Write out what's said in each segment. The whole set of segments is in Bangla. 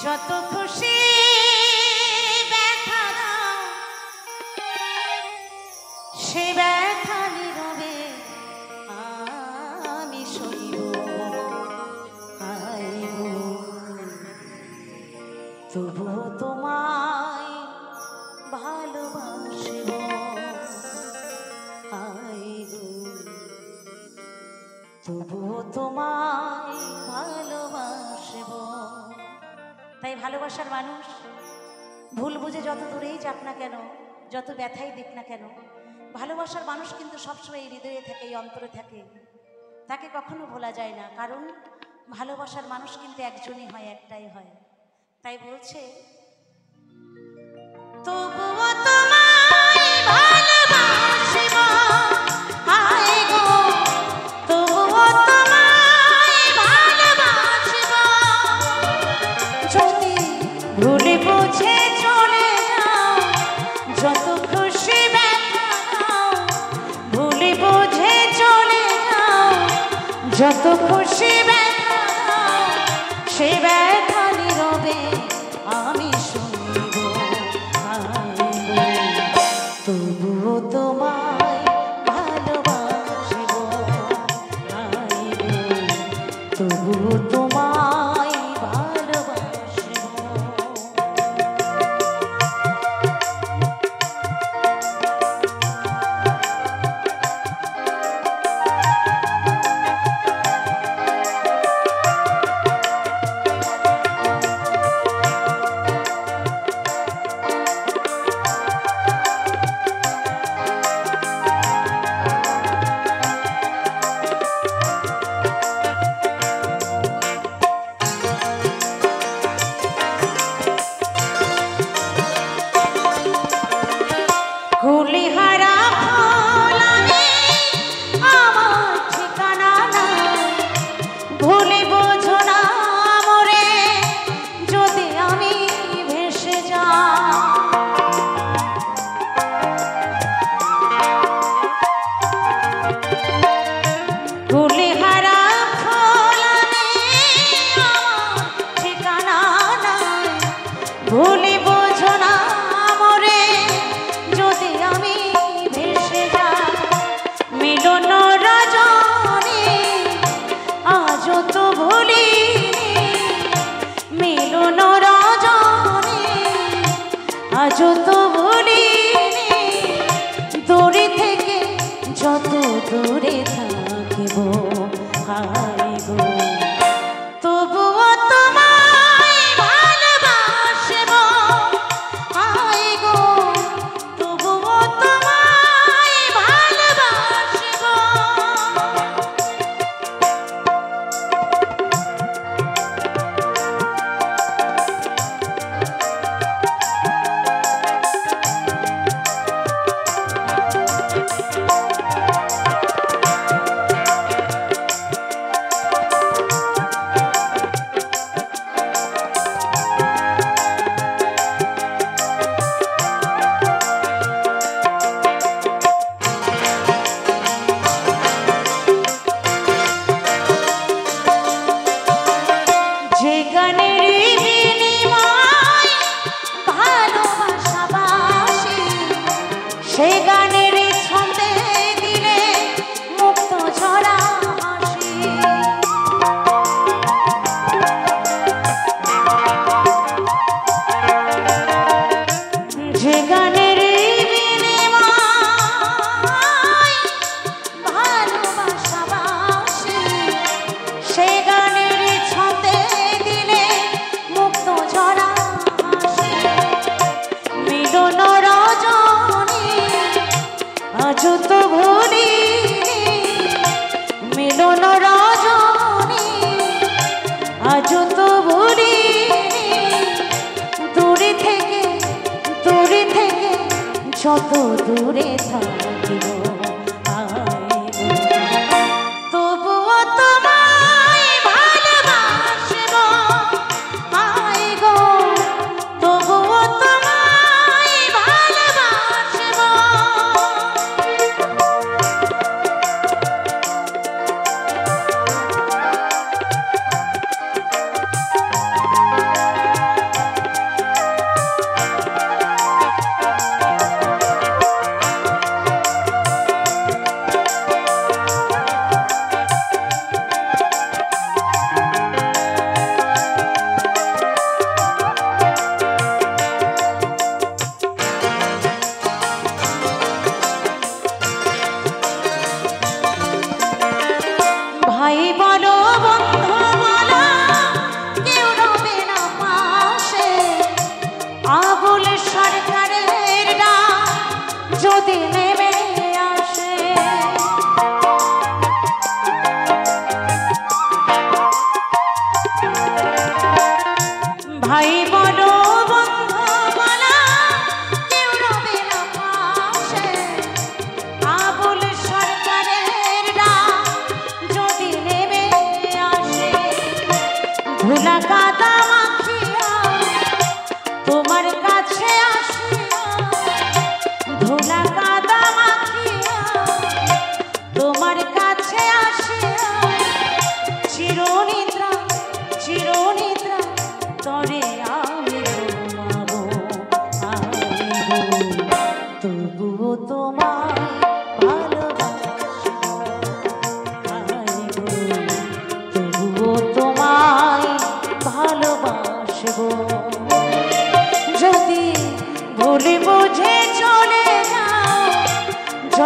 যত খুশি ব্যথা দাও সে ব্যথা নীরবে আমি সইব আইব তবুও তোমায় ভালোবাসব আইব তবুও তোমায় ভালোবাসব। তাই ভালোবাসার মানুষ ভুল বুঝে যত দূরেই যাক না কেন, যত ব্যথাই দিক না কেন, ভালোবাসার মানুষ কিন্তু সবসময় এই হৃদয়ে থাকে, এই অন্তরে থাকে, তাকে কখনো ভোলা যায় না। কারণ ভালোবাসার মানুষ কিন্তু একজনই হয়, একটাই হয়। তাই বলছে তবুও তোমায় ভালোবাসব আয় গো তবুও তোমায় ভালোবাসব যদি ভুলে বুঝে চলে যাও যত খুশি ব্যথা দাও ভুলে বুঝে চলে যাও যত খুশি ব্যথা দাও সে ব্যথা নীরবে আমি শুনব তবুও তোমায় ভালোবাসব তবুও তোমায় ভালোবাসব। কুলিহারা ফুল আমি আমার ঠিকানা নাই ভুলে বোঝো না মরে যদি আমি ভেসে যাই কুলিহারা ফুল আমি আমার ঠিকানা নাই ভুলে বোঝো না মরে যদি আমি ভেসে যাই মিলন রজনী আজও তো ভুলিনি মিলন রজনী আজও তো ভুলিনি দূরে থেকে যত দূরে থাকিব হাইব তবুও তোমায় ভালোবাসব আয় গো তবুও তোমায় ভালোবাসব। যে গানের বিনিময় ভালোবাসাবাসি সে গানের ছন্দে দিলে মুক্ত ঝরা হাসি যে গানের বিনিময় ভালোবাসাবাসি সে গানের ছন্দে দিলে মুক্ত ঝরা হাসি মিলন রজনী আজও তো ভুলিনি মিলন রজনী আজও তো ভুলিনি দূরে থেকে যত দূরে থাকিব তবুও তোমায় ভালোবাসব আয় গো তবুও তোমায় ভালোবাসব।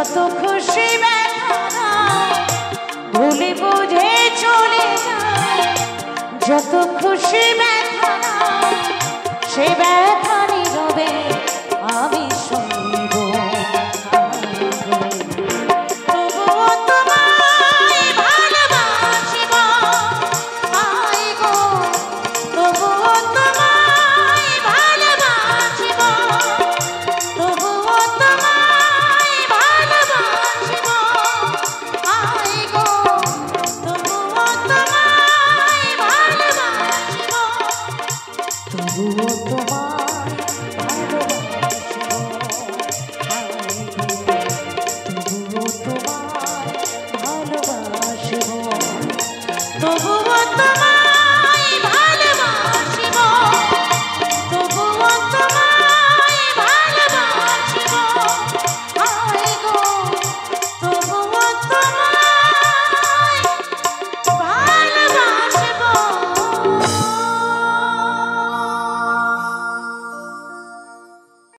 যত খুশি ব্যথা ভুলে বুঝে চলে যায়, যত খুশি ব্যথা সে ব্যথা নীরবে আমি শুনব। তবুও তোমায় ভালোবাসিব, আয় গো, তবুও তোমায় ভালোবাসিব, তবুও তোমায় ভালোবাসিব, আয় গো, তবুও তোমায় ভালোবাসিব, তবুও তোমায় ভালোবাসিব, আয় গো, তবুও তোমায় ভালোবাসিব, তবুও তোমায়